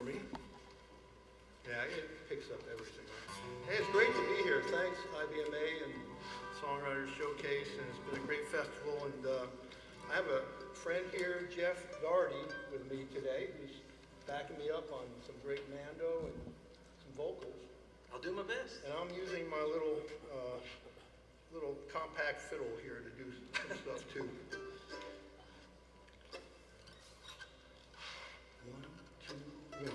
me. Yeah, it picks up everything. Hey, it's great to be here. Thanks, IBMA and Songwriters Showcase, and it's been a great festival. And I have a friend here, Jeff Gardy, with me today, who's backing me up on some great mando and some vocals. I'll do my best. And I'm using my little compact fiddle here to do some stuff too. One, two, one.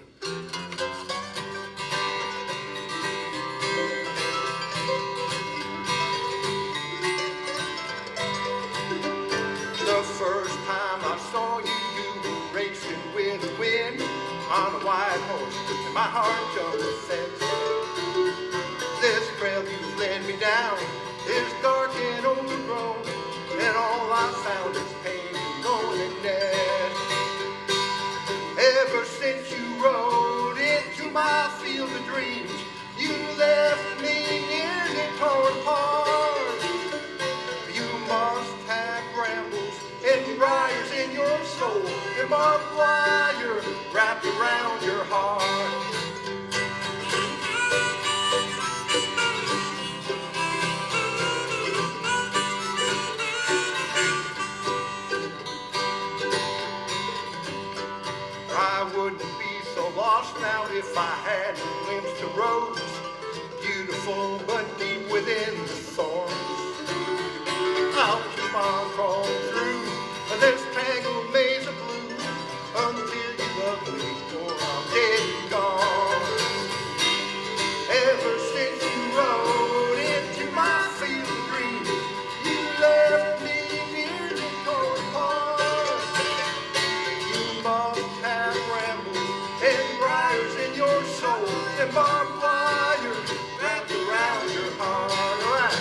The first time I saw you, you were racing with the wind on a white horse, and my heart jumped the fence. This trail you've led me down is dark and overgrown, and all I found is pain and loneliness. Ever since you rode into my field of dreams, you left me nearly torn apart. You must have brambles and briars in your soul, and barbed wire wrapped around your heart. I wouldn't be so lost now if I had glimpsed a rose, beautiful but deep within the thorns. I'll keep on crawling through this tangled maze of blue until you love me or I'm dead and gone. Ever since you rode into my field of dreams, you left me nearly torn apart. You must have brambles and briars in your soul, and barbed wire wrapped around your heart. All right.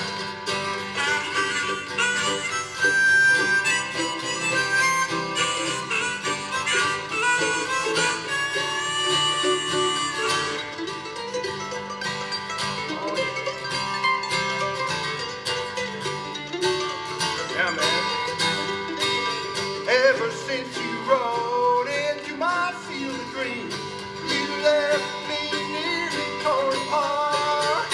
Yeah, man. Ever since you rode into my field of dreams, you left me nearly torn apart.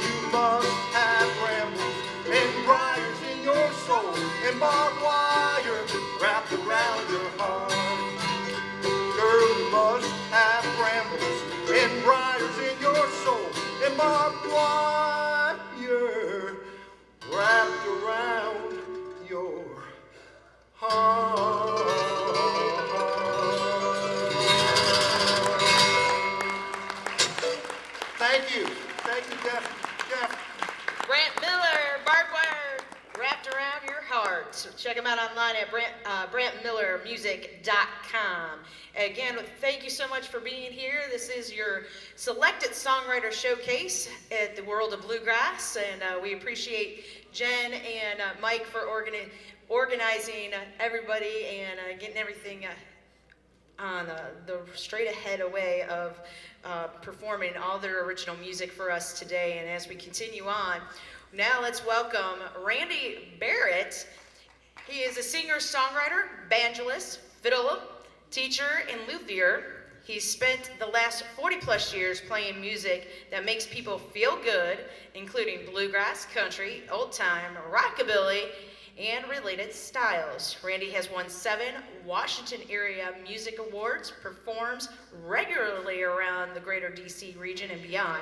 You must have brambles and briars in your soul, and barbed wire wrapped around your heart. Girl, you must have brambles and briars in your soul, and barbed wire wrapped around your heart. Thank you. Thank you, Jeff. Brant Miller, barbed wire wrapped around your heart. So check him out online at BrantMillerMusic.com. Again, thank you so much for being here. This is your selected songwriter showcase at the World of Bluegrass, and we appreciate Jen and Mike for organizing everybody and getting everything on the straight ahead way of performing all their original music for us today. And as we continue on, now let's welcome Randy Barrett. He is a singer, songwriter, banjolist, fiddler, teacher, and luthier. He's spent the last 40 plus years playing music that makes people feel good, including bluegrass, country, old time, rockabilly, and related styles. Randy has won 7 Washington area music awards, performs regularly around the greater DC region and beyond.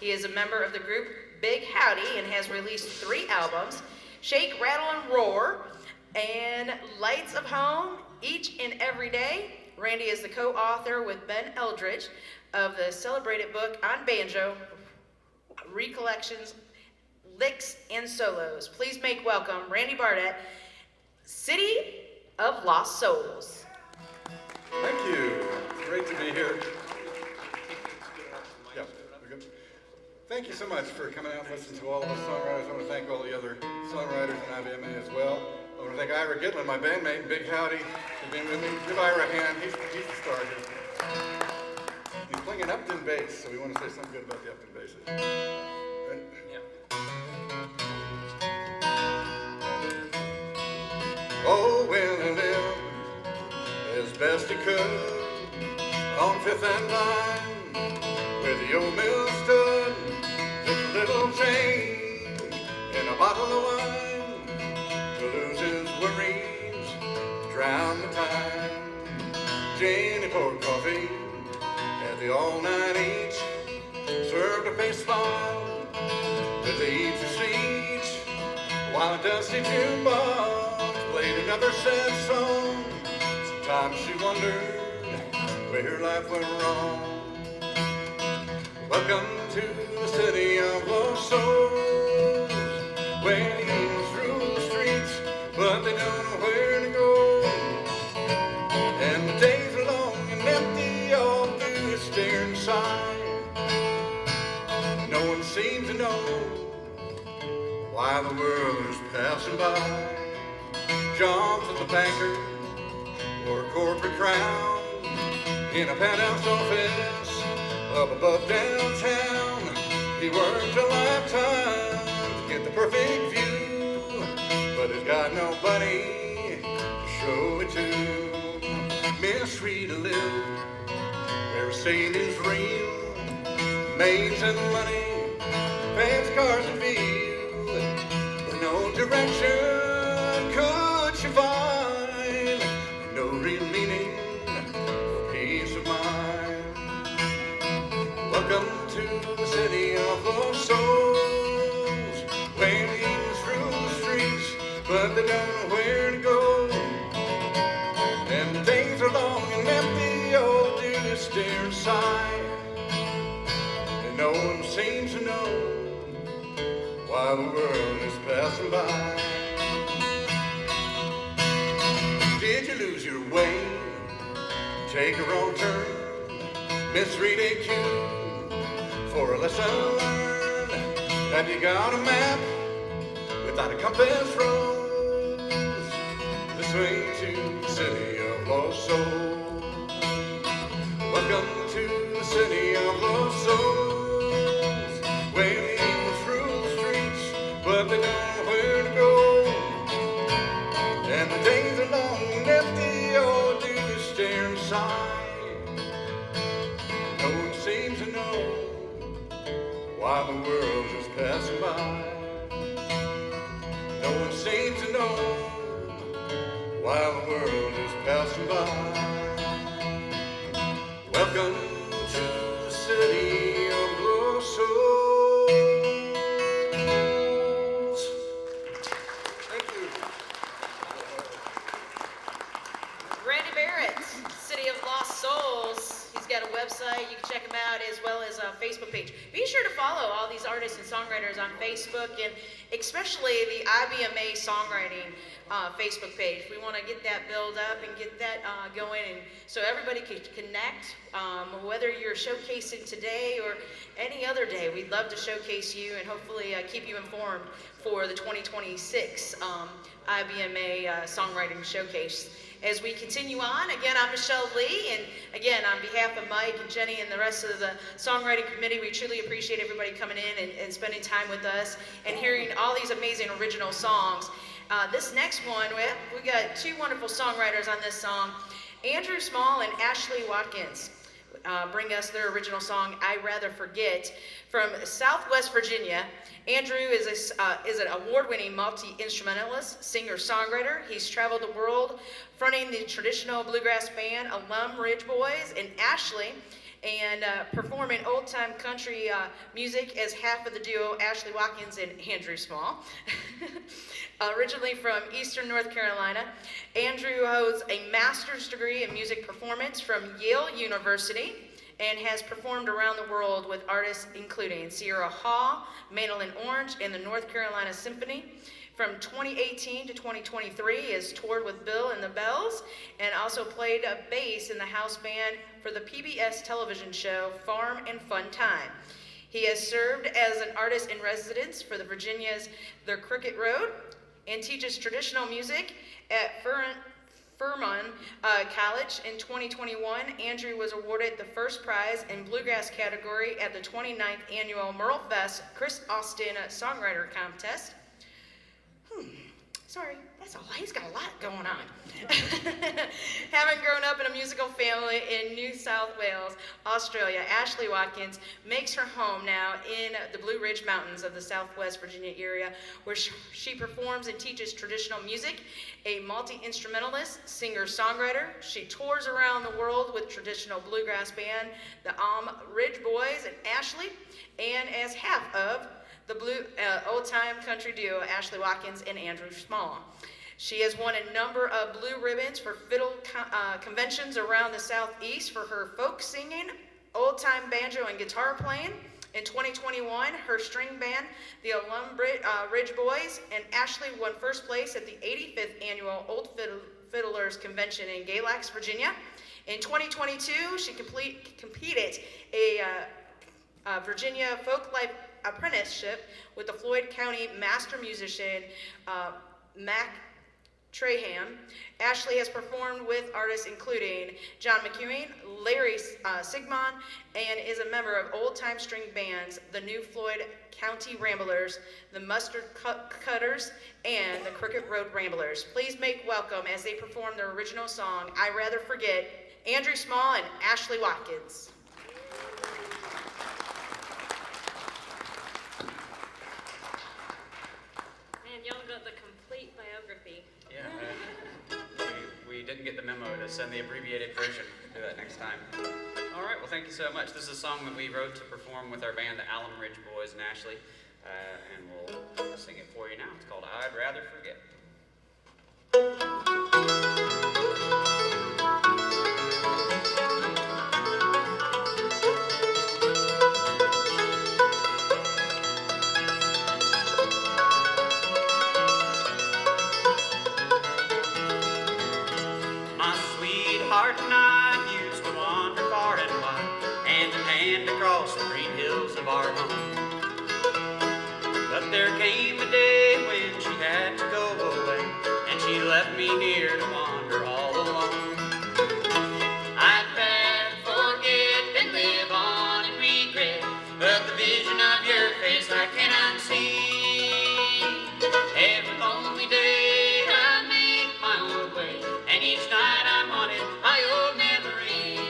He is a member of the group Big Howdy and has released 3 albums, Shake, Rattle, and Roar, and Lights of Home, Each and Every Day. Randy is the co-author with Ben Eldridge of the celebrated book on banjo, recollections, licks, and solos. Please make welcome Randy Burdett, City of Lost Souls. Thank you. It's great to be here. Yeah, we're good. Thank you so much for coming out and listening to all of us songwriters. I want to thank all the other songwriters in IBMA as well. I want to thank Ira Gitlin, my bandmate in Big Howdy, for being with me. Give Ira a hand. He's the star here. He's playing an Upton bass, so we want to say something good about the Upton basses. Right? Yeah. Oh, Willie lived as best he could on Fifth and Vine, where the old mill stood, just a little change in a bottle of wine to lose his worries, drown the time. Jenny poured coffee at the all-night each, served a face smile with the easy speech, while a dusty jukebox played another sad song. Sometimes she wondered where her life went wrong. Welcome to the city of lost souls, where the angels rule the streets, but they don't know where to go. And the days are long and empty, all do is stare inside. No one seems to know why the world is passing by. John's the banker, wore a corporate crown, in a penthouse office up above downtown. He worked a lifetime to get the perfect view, but he's got nobody to show it to. Miss Rita lived where saving's real, maids and money, fancy cars and view, but no direction could she find, no real meaning for peace of mind. Welcome to the city of lost souls, where the angels rule the streets, but they don't know where to go. And the days are long and empty, all do is stare inside. And no one seems to know why the world is passing by. Did you lose your way? Take a wrong turn, misread a cue for a lesson learned. Have you got a map without a compass rose? This way to the city of lost souls. Welcome to the city of lost souls, where the angels rule the streets, but they don't know where to go. And the days are long and empty, all do is stare inside. No one seems to know why the world is passing by. No one seems to know why the world is passing by. Welcome to the city of lost souls. Thank you. Randy Barrett, City of Lost Souls. He's got a website. You can check him out, as well as a Facebook page. Be sure to follow all these artists and songwriters on Facebook, and especially the IBMA songwriting Facebook page. We want to get that build up and get that going, and so everybody can connect. Whether you're showcasing today or any other day, we'd love to showcase you and hopefully keep you informed for the 2026 IBMA Songwriting Showcase. As we continue on, again, I'm Michelle Lee, and again, on behalf of Mike and Jenny and the rest of the songwriting committee, we truly appreciate everybody coming in and spending time with us and hearing all these amazing original songs. This next one, we got two wonderful songwriters on this song. Andrew Small and Ashley Watkins bring us their original song, "I Rather Forget," from Southwest Virginia. Andrew is an award-winning multi-instrumentalist, singer-songwriter. He's traveled the world fronting the traditional bluegrass band Alum Ridge Boys, and Ashley, and performing old-time country music as half of the duo Ashley Watkins and Andrew Small. Originally from Eastern North Carolina, Andrew holds a master's degree in music performance from Yale University and has performed around the world with artists including Sierra Hall, Mandolin Orange, and the North Carolina Symphony. From 2018 to 2023, he has toured with Bill and the Bells and also played bass in the house band for the PBS television show Farm and Fun Time. He has served as an artist in residence for the Virginia's The Cricket Road and teaches traditional music at Furman College. In 2021, Andrew was awarded the first prize in bluegrass category at the 29th annual Merle Fest Chris Austin Songwriter Contest. Sorry, that's a lot. He's got a lot going on. Having grown up in a musical family in New South Wales, Australia, Ashley Watkins makes her home now in the Blue Ridge Mountains of the Southwest Virginia area, where she performs and teaches traditional music. A multi-instrumentalist, singer-songwriter, she tours around the world with traditional bluegrass band, the Ridge Boys and Ashley, and as half of the old-time country duo, Ashley Watkins and Andrew Small. She has won a number of blue ribbons for fiddle conventions around the Southeast for her folk singing, old-time banjo and guitar playing. In 2021, her string band, the Ridge Boys, and Ashley won first place at the 85th Annual Old Fiddlers Convention in Galax, Virginia. In 2022, she competed a Virginia Folk Life apprenticeship with the Floyd County master musician Mac Traham. Ashley has performed with artists including John McEwen, Larry Sigmund, and is a member of old-time string bands, the New Floyd County Ramblers, the Mustard Cutters, and the Crooked Road Ramblers. Please make welcome as they perform their original song, I Rather Forget, Andrew Small and Ashley Watkins. Y'all got the complete biography. Yeah, we didn't get the memo to send the abbreviated version. Do that next time. All right, well, thank you so much. This is a song that we wrote to perform with our band, the Alum Ridge Boys and Ashley, and we'll sing it for you now. It's called I'd Rather Forget. Heart and I used to wander far and wide, hand in hand across the green hills of our home. But there came a day when she had to go away, and she left me here to wander all alone. I'd rather forget than live on in regret, but the vision of your face I cannot see. Every lonely day I make my own way, and each night I'm on it, my old memory.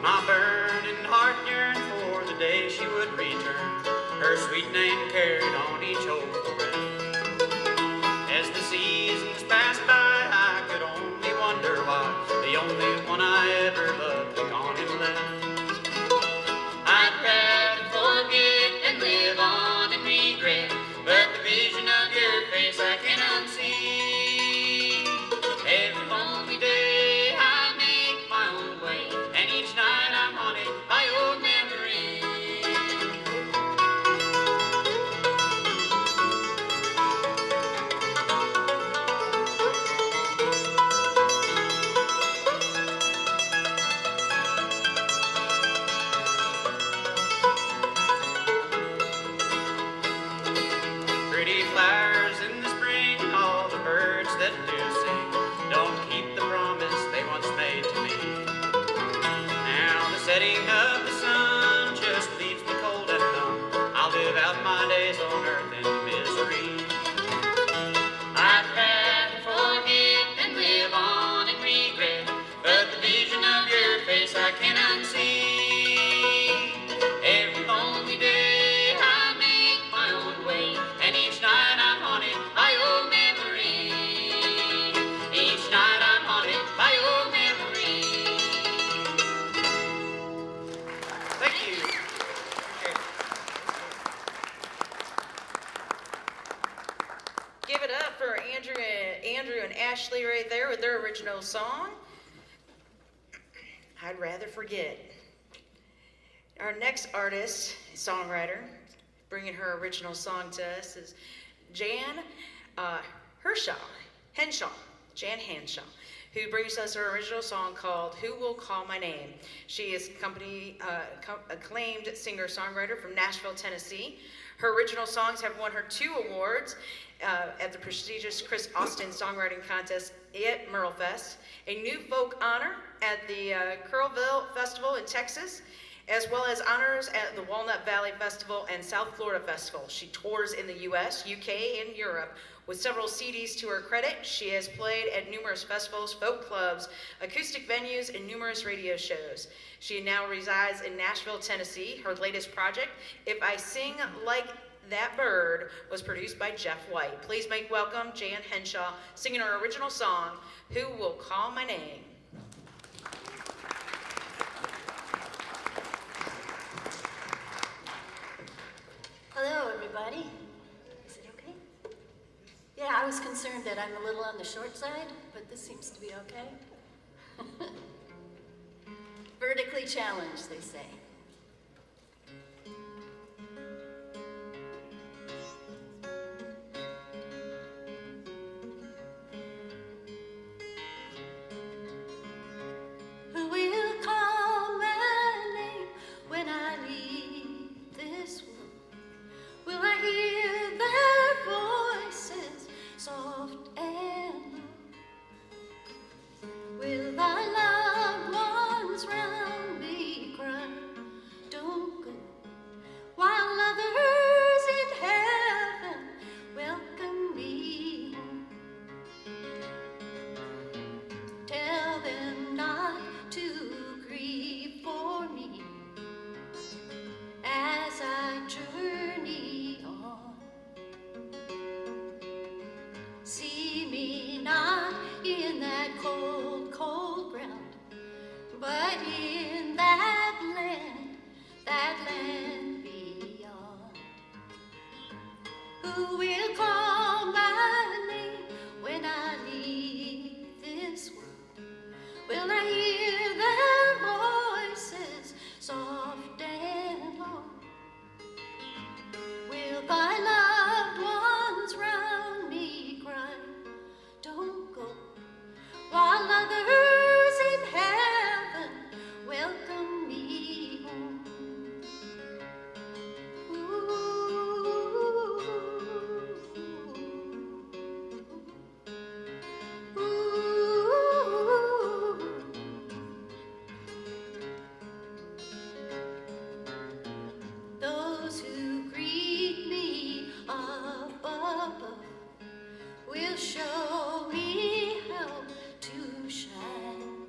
My burning heart yearned for the day she would return, her sweet name carried on each hopeful breath. As the seasons passed by, I could only wonder why the only one I ever loved had gone and left. I'd rather forget than live on in regret, but the vision of your face I cannot see. Every lonely day I make my own way, and each night I'm haunted by old memories. Pretty flowers in the spring, all the birds that do sing don't keep the promise they once made to me. Now the setting of the sun just leaves me cold and numb. I'll live out my days on earth in misery. I'd rather forget than live on in regret, but the vision of your face I cannot see. Every lonely day I make my own way, and each night I'm haunted by old memory. Each night I'm haunted by old memory. Thank you. Give it up for Andrew and Ashley right there with their original song, I'd Rather Forget. Our next artist, songwriter, bringing her original song to us is Jan Henshaw. Jan Henshaw. who brings us her original song called Who Will Call My Name. She is acclaimed singer-songwriter from Nashville, Tennessee. Her original songs have won her 2 awards at the prestigious Chris Austin Songwriting Contest at Merlefest, a new folk honor at the Curlville Festival in Texas, as well as honors at the Walnut Valley Festival and South Florida Festival. She tours in the US, UK, and Europe. With several CDs to her credit, she has played at numerous festivals, folk clubs, acoustic venues, and numerous radio shows. She now resides in Nashville, Tennessee. Her latest project, If I Sing Like That Bird, was produced by Jeff White. Please make welcome Jan Henshaw singing her original song, Who Will Call My Name? Hello, everybody. Is it okay? Yeah, I was concerned that I'm a little on the short side, but this seems to be okay. Vertically challenged, they say. Who will call my name when I leave this world? Will I hear their voices soft and low? Will thy loved ones round me cry, don't go, while others in heaven welcome me home? Tell them not to grieve for me as I journey on. See me not in that cold, cold ground, but in that land beyond. Who will call my name when I leave this world? Will I hear their voices soft and low? Will thy loved ones round me cry, don't go, while others in heaven welcome me home? Ooh, ooh. Those who greet me up above will show me how to shine.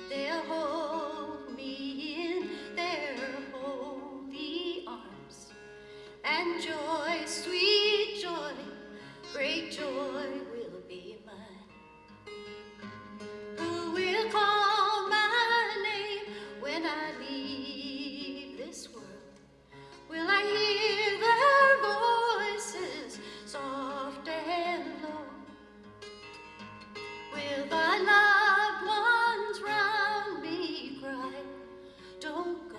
They'll hold me in their holy arms, and joy, sweet joy, great joy will be mine. Who will call my name when I leave this world? Will I hear their voices soft and low? Will thy loved ones round me cry, don't go,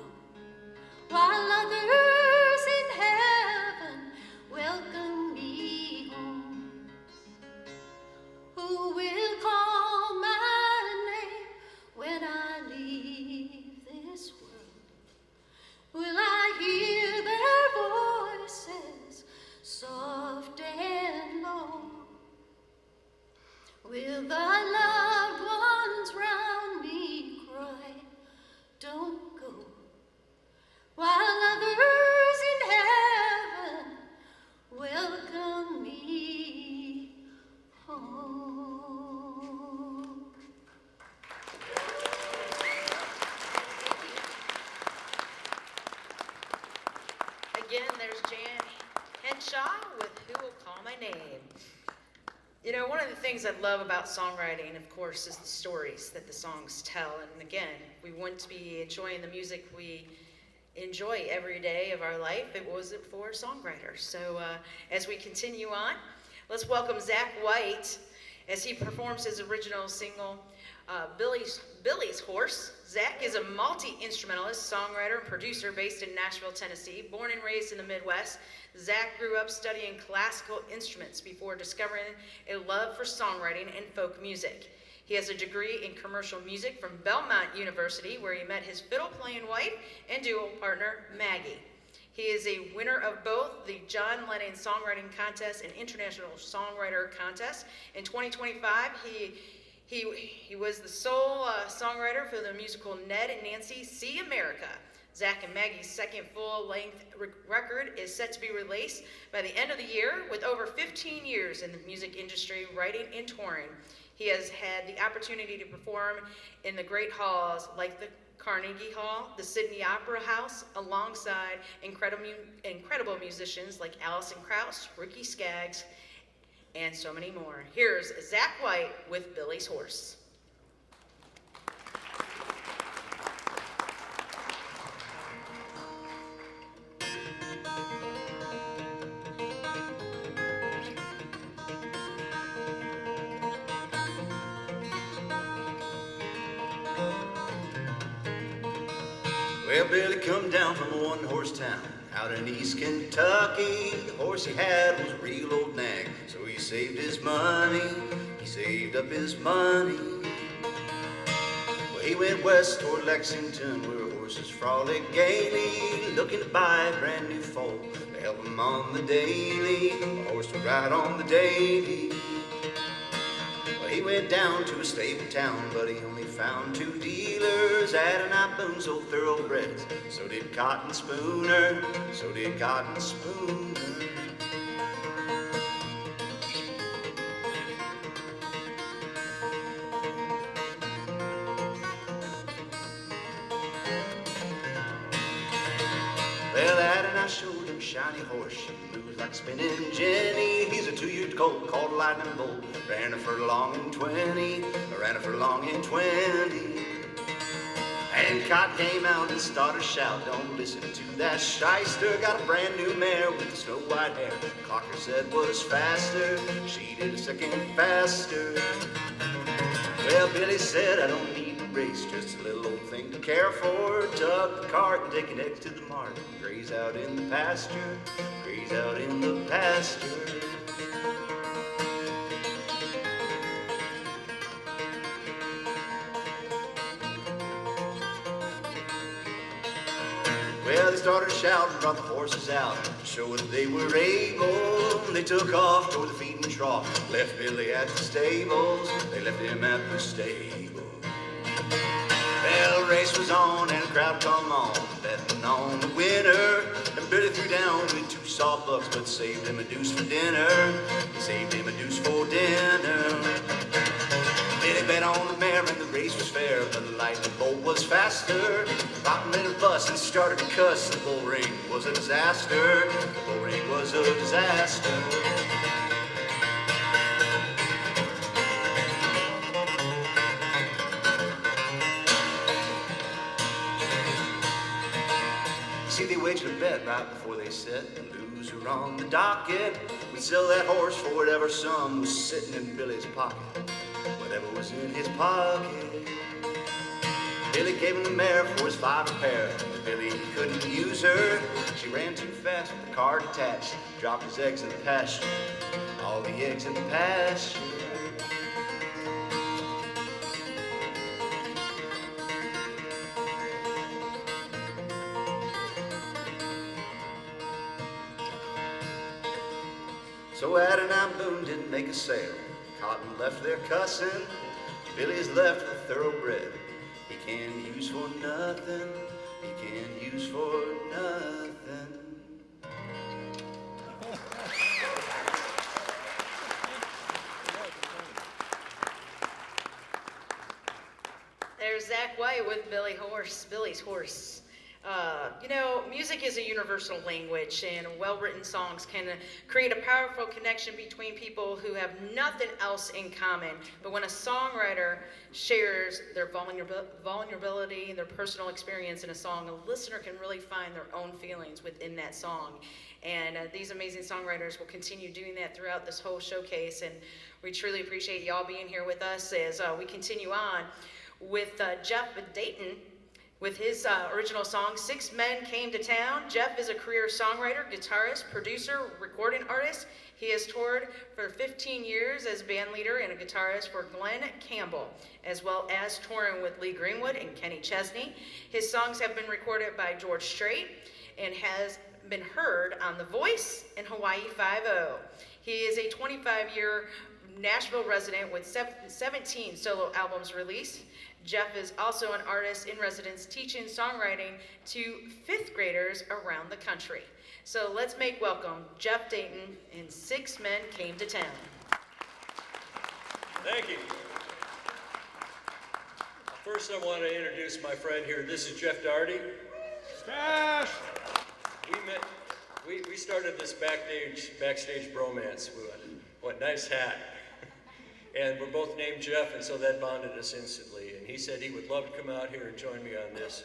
while others in heaven welcome me home? Who will call my name when I leave this world? Will I hear their voices soft and low? Will thy loved ones round me cry, don't go, while others in heaven welcome me home? Again, there's Jan Henshaw with Who Will Call My Name. You know, one of the things I love about songwriting, of course, is the stories that the songs tell. And again, we wouldn't be enjoying the music we enjoy every day of our life if it wasn't for songwriters. So as we continue on, let's welcome Zach White as he performs his original single, Billy's Horse. Zach is a multi-instrumentalist, songwriter, and producer based in Nashville, Tennessee. Born and raised in the Midwest, Zach grew up studying classical instruments before discovering a love for songwriting and folk music. He has a degree in commercial music from Belmont University, where he met his fiddle-playing wife and duo partner, Maggie. He is a winner of both the John Lennon Songwriting Contest and International Songwriter Contest. In 2025, he was the sole songwriter for the musical Ned and Nancy See America. Zach and Maggie's second full-length record is set to be released by the end of the year. With over 15 years in the music industry, writing and touring, he has had the opportunity to perform in the great halls like the Carnegie Hall, the Sydney Opera House, alongside incredible musicians like Alison Krauss, Ricky Skaggs, and so many more. Here's Zach White with Billy's Horse. Well, Billy come down from a one-horse town out in East Kentucky. The horse he had was a real old nag, so he saved his money, he saved up his money. Well, he went west toward Lexington, where horses frolic gaily, looking to buy a brand new foal to help him on the daily, a horse to ride on the daily. Well, he went down to a stable town, but he only found two dealers. Adonai Boone sold thoroughbreds, so did Cotton Spooner, so did Cotton Spooner. Well, Adonai showed him a shiny horse, she moves like spinning Jenny. He's a 2-year colt called Lightning Bolt, ran her for long in 20, ran her for long in 20. And Cotton came out and started to shout, don't listen to that shyster. Got a brand new mare with snow white hair, Clocker said was faster, she did a second faster. Well, Billy said, I don't need to race, just a little old thing to care for. Tug the cart and take it next to the mart, graze out in the pasture, graze out in the pasture. Well, they started shouting, brought the horses out, show that they were able. They took off toward the feeding trough, left Billy at the stables. They left him at the stable. Well, the race was on and the crowd come on, betting on the winner. And Billy threw down with 2 soft bucks, but saved him a deuce for dinner. He saved him a deuce for dinner. Billy bet on the mare and the race was fair, but the Lightning Bolt was faster. Cotton made a fuss and started to cuss. The bull ring was a disaster. The bull ring was a disaster. See, they wagered a bet right before they set. The loser on the docket would sell that horse for whatever sum was sitting in Billy's pocket. Whatever was in his pocket. Billy gave him the mare for his 5 pair. Billy couldn't use her. She ran too fast with the cart attached. Dropped his eggs in the pasture. All the eggs in the pasture. So Adonai Boone didn't make a sale. Cotton left there cussing. Billy's left with a thoroughbred. He can't use for nothing. He can't use for nothing. There's Zach White with Billy's Horse. You know, music is a universal language, and well-written songs can create a powerful connection between people who have nothing else in common. But when a songwriter shares their vulnerability, their personal experience in a song, a listener can really find their own feelings within that song. And these amazing songwriters will continue doing that throughout this whole showcase, and we truly appreciate y'all being here with us as we continue on with Jeff Dayton with his original song, Six Men Came to Town. Jeff is a career songwriter, guitarist, producer, recording artist. He has toured for 15 years as band leader and a guitarist for Glenn Campbell, as well as touring with Lee Greenwood and Kenny Chesney. His songs have been recorded by George Strait and has been heard on The Voice and Hawaii Five-0. He is a 25-year Nashville resident with 17 solo albums released. Jeff is also an artist in residence teaching songwriting to 5th graders around the country. So let's make welcome Jeff Dayton and Six Men Came to Town. Thank you. First, I want to introduce my friend here. This is Jeff Daugherty. Stash! We started this backstage bromance. What nice hat. And we're both named Jeff, and so that bonded us instantly. And he said he would love to come out here and join me on this.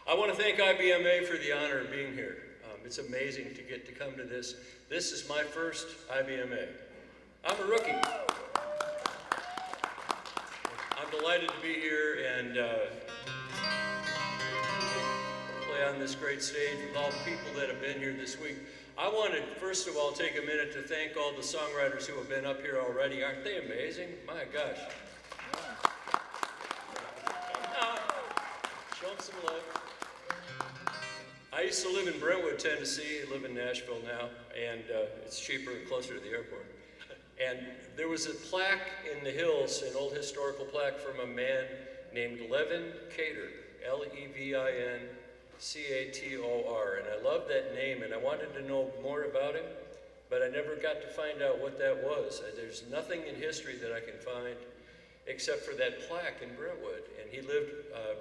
I want to thank IBMA for the honor of being here. It's amazing to get to come to this. This is my first IBMA. I'm a rookie. I'm delighted to be here and play on this great stage with all the people that have been here this week. I want to, first of all, take a minute to thank all the songwriters who have been up here already. Aren't they amazing? My gosh. Show them some love. I used to live in Brentwood, Tennessee. I live in Nashville now, and it's cheaper and closer to the airport. And there was a plaque in the hills, an old historical plaque from a man named Levin Cator, Levin Cator, and I love that name, and I wanted to know more about him, but I never got to find out what that was. There's nothing in history that I can find except for that plaque in Brentwood, and he lived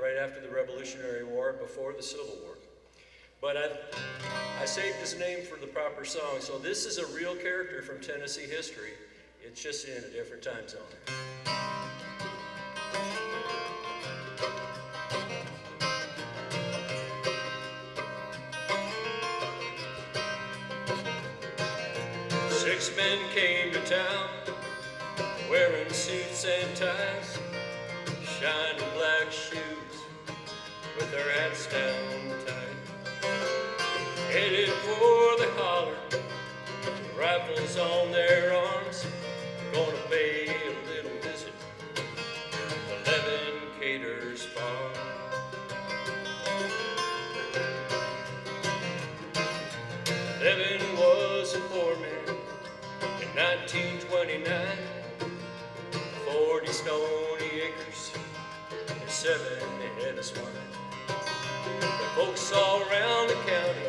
right after the Revolutionary War, before the Civil War. But I saved his name for the proper song, so this is a real character from Tennessee history. It's just in a different time zone. Six men came to town, wearing suits and ties, shining black shoes with their hats down tight, headed for the holler, rifles on their arms, gonna pay a little visit to Levin Cator's farm. Levin was a poor man in 1929, 40 stony acres and 7 head of swine. The folks all around the county,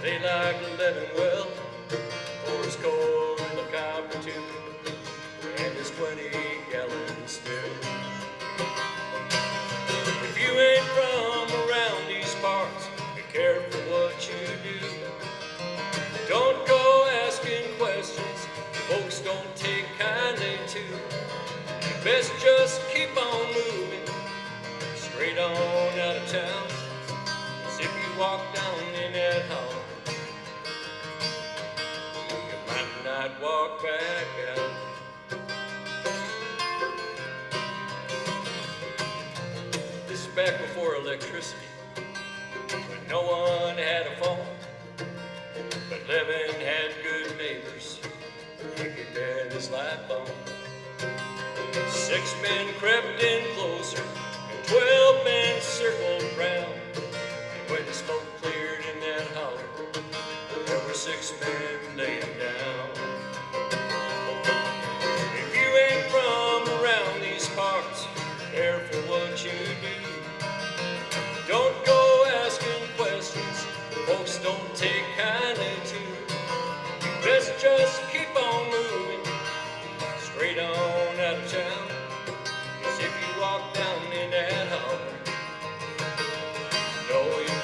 they liked Levin well for his corn, the copper too, and his 20-gallon still. If you ain't from around these parts, be careful what you do. Don't go asking questions folks don't take kindly to. You best just keep on moving straight on out of town. 'Cause if you walk down in that hall, you might not walk back out. This is back before electricity, when no one had a phone. But Levin had good neighbors, he could bet his life on. 6 men crept in closer, and 12 men circled round. And when the smoke cleared in that holler, there were 6 men laying down. If you ain't from around these parts, careful what you do. Don't go asking questions folks don't take kindly to. You best just keep on moving straight on out of town. 'Cause if you walk down in that holler, no, you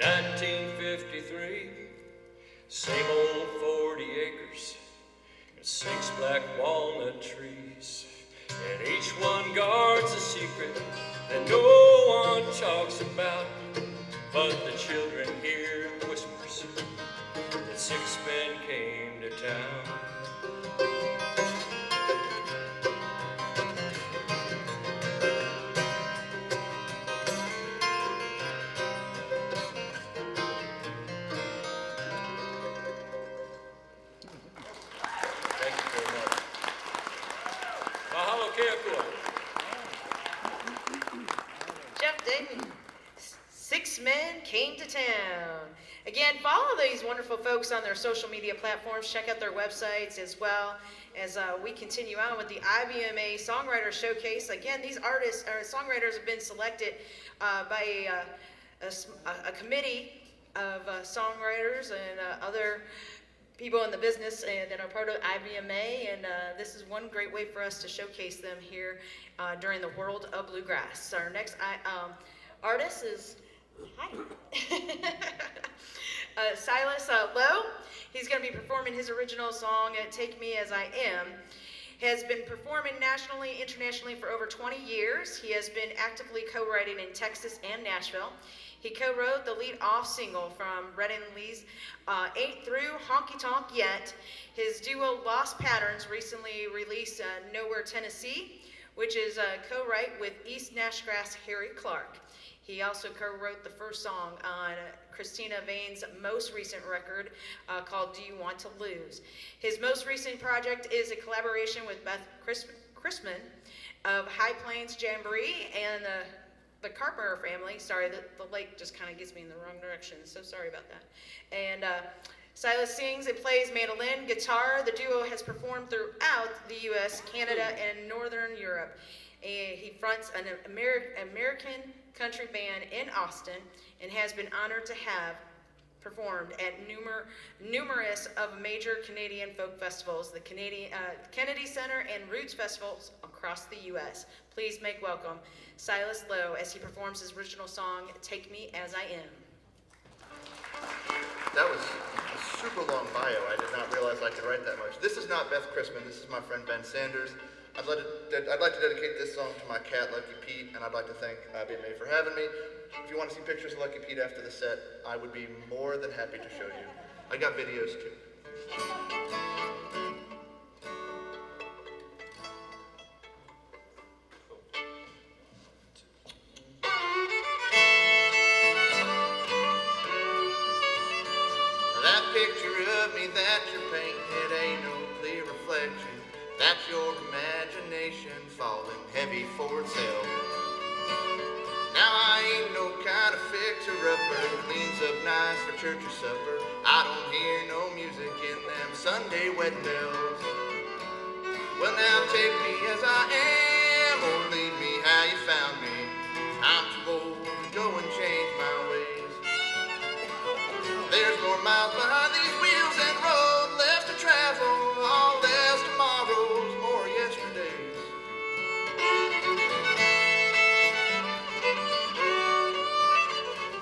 1953, same old 40 acres and 6 black walnut trees, and each one guards a secret that no one talks about, but the children hear whispers that 6 men came to town. Jeff Dayton, 6 men came to town. Again, follow these wonderful folks on their social media platforms. Check out their websites as well as we continue on with the IBMA Songwriter Showcase. Again, these artists or songwriters have been selected by a committee of songwriters and other people in the business and that are part of IBMA, and this is one great way for us to showcase them here during the World of Bluegrass. Our next artist is, Silas Lowe. He's going to be performing his original song, Take Me As I Am. Has been performing nationally, internationally for over 20 years. He has been actively co-writing in Texas and Nashville. He co-wrote the lead-off single from Red and Lee's Ain't Through Honky Tonk Yet. His duo Lost Patterns recently released Nowhere, Tennessee, which is co-write with East Nashgrass Harry Clark. He also co-wrote the first song on Christina Vane's most recent record called Do You Want to Lose. His most recent project is a collaboration with Beth Chrisman of High Plains Jamboree and the Carpenter family. Sorry, the lake just kind of gets me in the wrong direction, so sorry about that. And Silas sings and plays mandolin, guitar. The duo has performed throughout the U.S., Canada, and Northern Europe. He fronts an American country band in Austin and has been honored to have performed at numerous of major Canadian folk festivals, the Kennedy Center and Roots festivals across the U.S. Please make welcome Silas Lowe as he performs his original song, Take Me As I Am. That was a super long bio. I did not realize I could write that much. This is not Beth Chrisman. This is my friend Ben Sanders. I'd like to dedicate this song to my cat, Lucky Pete, and I'd like to thank IBMA for having me. If you want to see pictures of Lucky Pete after the set, I would be more than happy to show you. I got videos too. That picture of me that you're painting, it ain't no clear reflection. That's your imagination falling heavy for itself. Now I ain't no kind of fixer-upper, cleans up nice for church or supper. I don't hear no music in them Sunday wedding bells. Well now take me as I am, or leave me how you found me. I'm too old to go and change my ways. There's more miles behind these wheels and road left to travel, all less tomorrows, more yesterdays.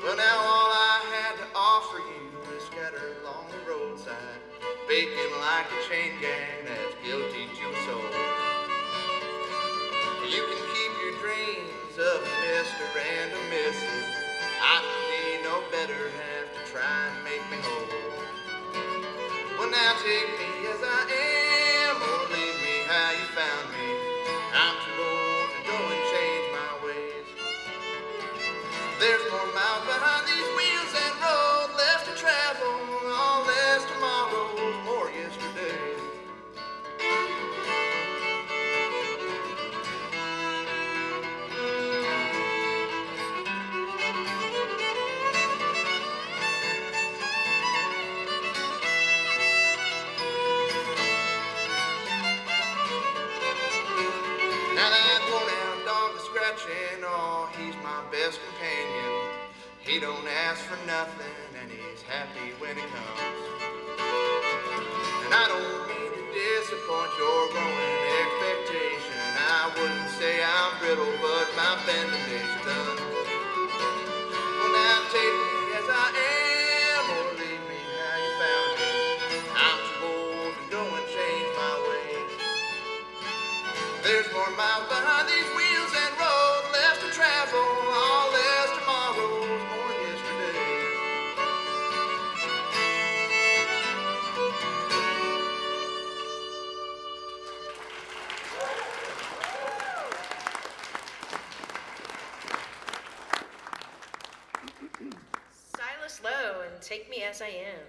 Well now all I had to offer you is scattered along the roadside, baking like a chain gang that's guilty to its soul. You can keep your dreams of a Mr. and a Mrs. I don't need no better half to try and make me whole. Well now take me as I am, or leave me how you found me. I'm too old to go and change my ways. There's more miles behind these wheels and road left to travel, all less tomorrows, more yesterdays. Now that worn-out dog is scratching, oh, he's my best companion. He don't ask for nothing, and he's happy when it comes. And I don't mean to disappoint your growing expectation. I wouldn't say I'm brittle, but my bending days are done. Well, now take me as I Silas Lowe and Take Me As I Am.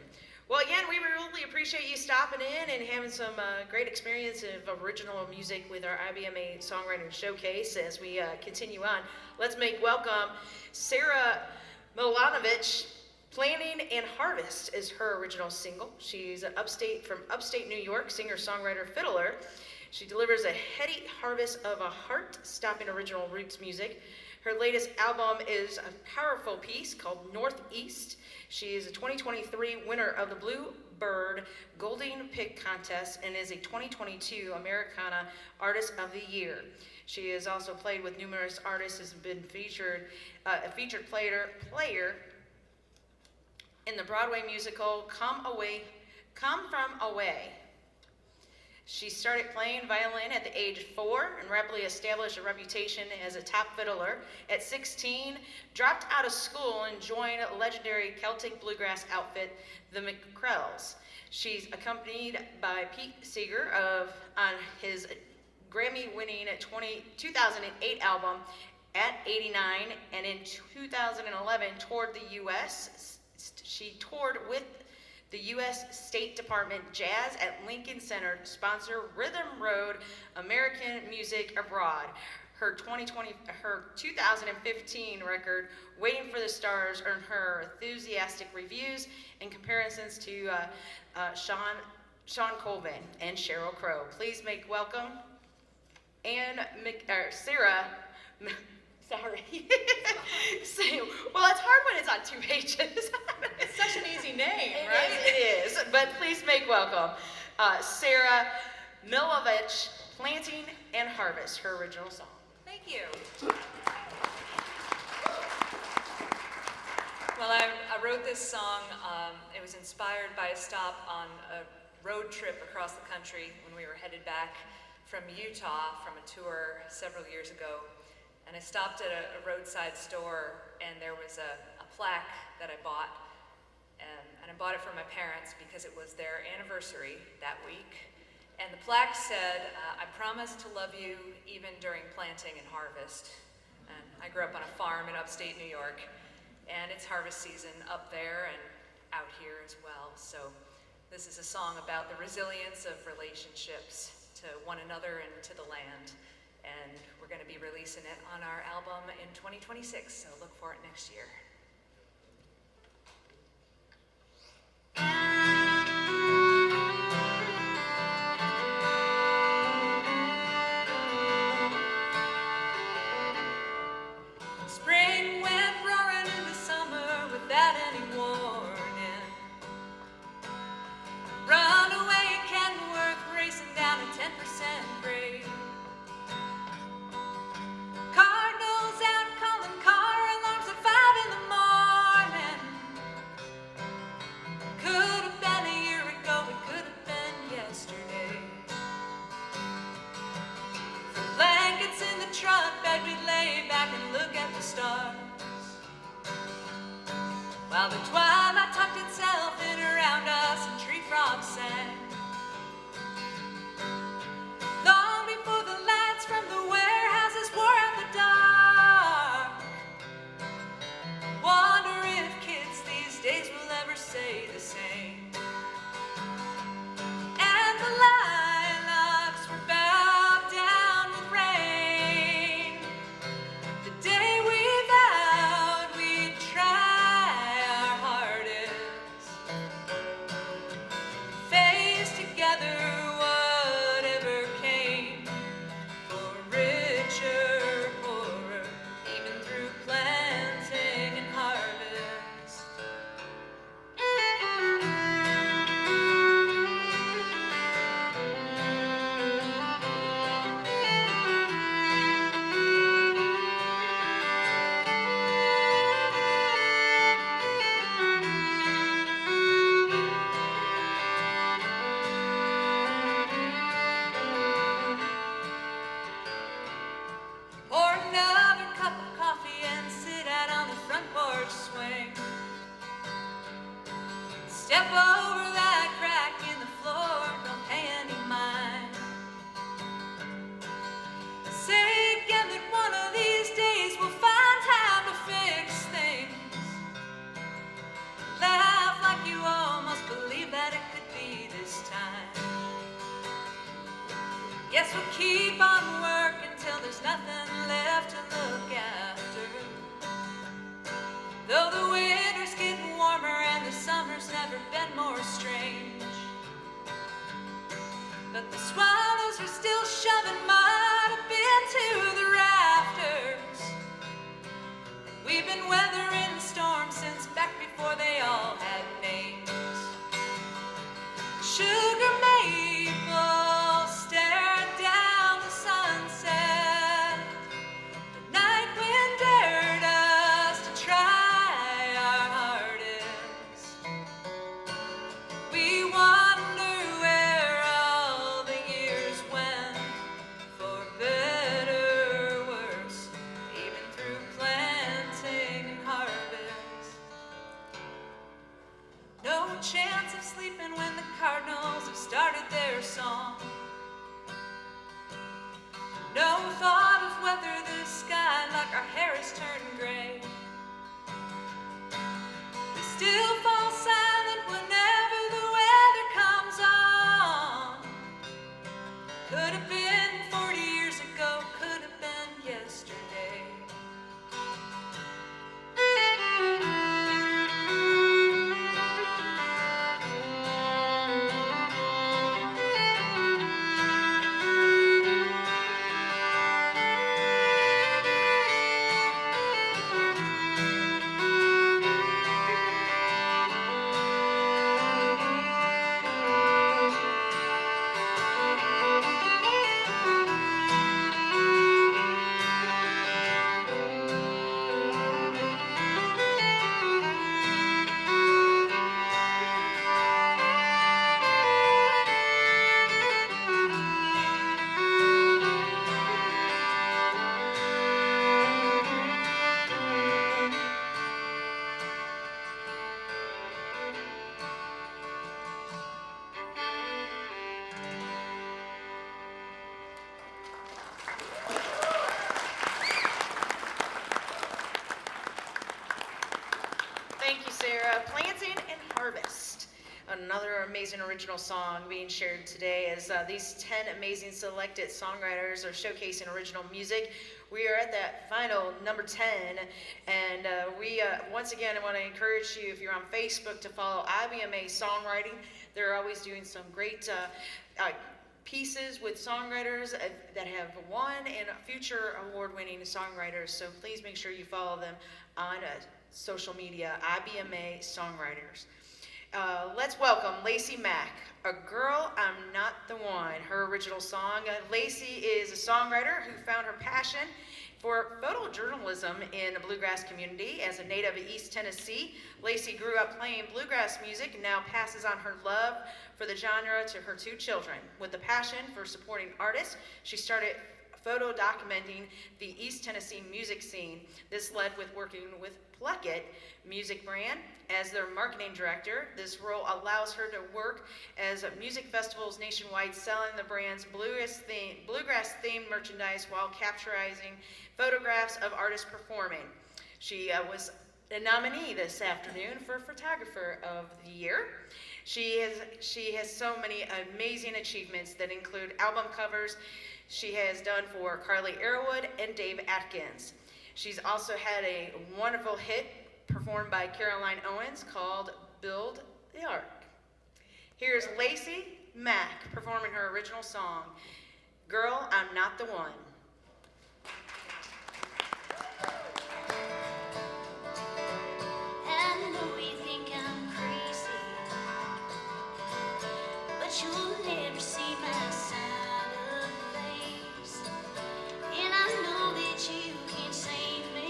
Well, again, we really appreciate you stopping in and having some great experience of original music with our IBMA Songwriter Showcase as we continue on. Let's make welcome Sarah Milanovich. Planting and Harvest is her original single. She's from upstate New York, singer, songwriter, fiddler. She delivers a heady harvest of a heart-stopping original roots music. Her latest album is a powerful piece called Northeast. She is a 2023 winner of the Bluebird Golden Pig Contest and is a 2022 Americana Artist of the Year. She has also played with numerous artists, has been a featured player in the Broadway musical Come From Away. She started playing violin at the age of 4 and rapidly established a reputation as a top fiddler. At 16, dropped out of school and joined a legendary Celtic bluegrass outfit, the McCrells. She's accompanied by Pete Seeger on his Grammy-winning 2008 album At 89, and in 2011 toured the U.S. She toured with the U.S. State Department Jazz at Lincoln Center to sponsor Rhythm Road American Music Abroad. Her 2015 record, Waiting for the Stars, earned her enthusiastic reviews and comparisons to Sean Colvin and Sheryl Crow. Please make welcome Sarah. Sorry. Well, it's hard when it's on 2 pages. It's such an easy name, right? It is. But please make welcome Sarah Milovich, Planting and Harvest, her original song. Thank you. Well, I wrote this song. It was inspired by a stop on a road trip across the country when we were headed back from Utah from a tour several years ago. And I stopped at a roadside store, and there was a plaque that I bought, and I bought it for my parents because it was their anniversary that week. And the plaque said, I promise to love you even during planting and harvest. And I grew up on a farm in upstate New York, and it's harvest season up there and out here as well. So this is a song about the resilience of relationships to one another and to the land. And we're going to be releasing it on our album in 2026, so look for it next year. Spring went roaring into summer without any warning. Runaway Kenworth racing down a 10% grade. Cardinals out calling car alarms at 5 in the morning. Could have been a year ago, it could have been yesterday. The blankets in the truck bed, we'd lay back and look at the stars, while the twilight tucked itself in around us and tree frogs sang. Long before the lights from the warehouses wore out the dark. Wonder if kids these days will ever say the same. And the lilacs were bowed down with rain. The day we vowed we'd try our hardest, face together whatever came, for richer, poorer, even through planting and harvest. Pour another cup of coffee and sit out on the front porch swing. Step over that crack in the floor, don't pay any mind. Say again that one of these days we'll find time to fix things. guess we'll keep on working till there's nothing left to look after. Though the winter's getting warmer and the summer's never been more strange. But the swallows are still shoving mud up into the rafters. We've been weathering the storm since back before they all had names. Sugar maple staring down the sunset. The night wind dared us to try our hardest. We wonder where all the years went, for better or worse, even through planting and harvest. No chance of sleeping when the cardinals have started their song. No thought of whether the sky like our hair is turning gray. We still fall silent whenever the weather comes on. Could have been 40 years ago, could have been yesterday. Thank you, Sarah. Planting and Harvest. Another amazing original song being shared today as these 10 amazing selected songwriters are showcasing original music. We are at that final number 10, and we once again I want to encourage you, if you're on Facebook, to follow IBMA Songwriting. They're always doing some great pieces with songwriters that have won and future award-winning songwriters, so please make sure you follow them on social media, IBMA Songwriters. Let's welcome Lacey Mack, A Girl, I'm Not the One, her original song. Lacey is a songwriter who found her passion for photojournalism in the bluegrass community. As a native of East Tennessee, Lacey grew up playing bluegrass music and now passes on her love for the genre to her 2 children. With a passion for supporting artists, she started photo documenting the East Tennessee music scene. This led with working with Pluckett Music Brand as their marketing director. This role allows her to work as music festivals nationwide, selling the brand's bluegrass-themed merchandise while capturing photographs of artists performing. She was a nominee this afternoon for Photographer of the Year. She has so many amazing achievements that include album covers she has done for Carly Arrowood and Dave Atkins. She's also had a wonderful hit performed by Caroline Owens called Build the Ark. Here's Lacey Mack performing her original song, Girl, I'm Not the One. I know you think I'm crazy, but you'll never see my side of the face. And I know that you can't save me,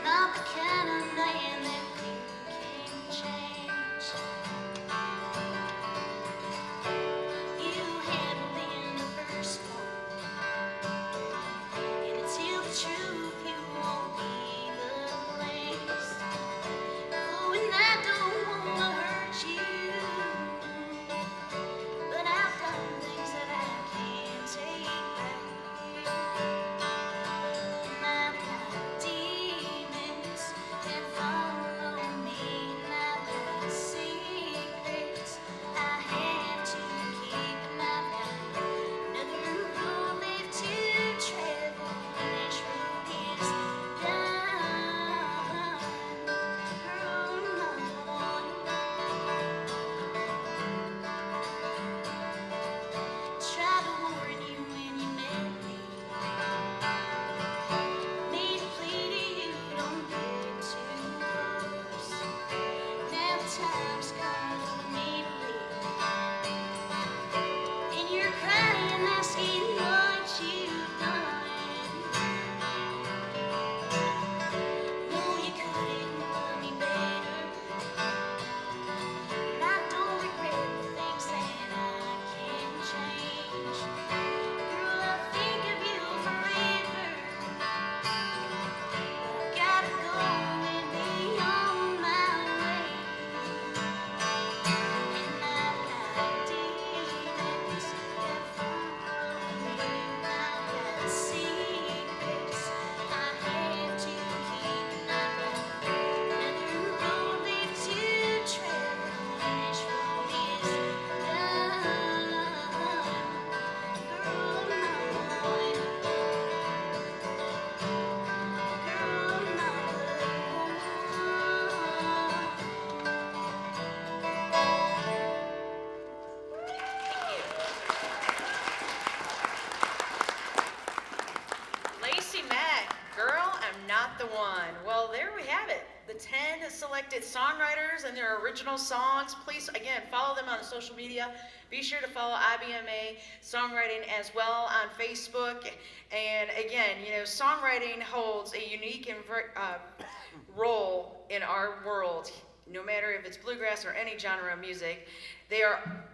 not the kind of man that you can change. You haven't been the first the 10 selected songwriters and their original songs. Please, again, follow them on social media. Be sure to follow IBMA Songwriting as well on Facebook. And again, you know, songwriting holds a unique role in our world, no matter if it's bluegrass or any genre of music. They are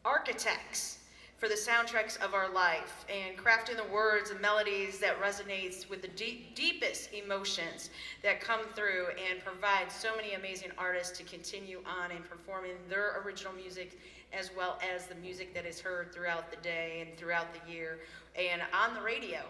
architects for the soundtracks of our life and crafting the words and melodies that resonates with the deepest emotions that come through and provide so many amazing artists to continue on and performing their original music as well as the music that is heard throughout the day and throughout the year and on the radio.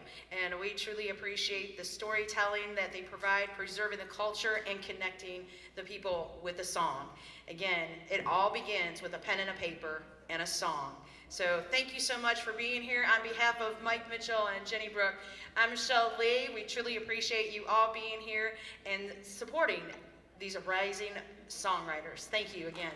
And we truly appreciate the storytelling that they provide, preserving the culture and connecting the people with the song. Again, it all begins with a pen and a paper and a song. So thank you so much for being here. On behalf of Mike Mitchell and Jenny Brooke, I'm Michelle Lee. We truly appreciate you all being here and supporting these rising songwriters. Thank you again.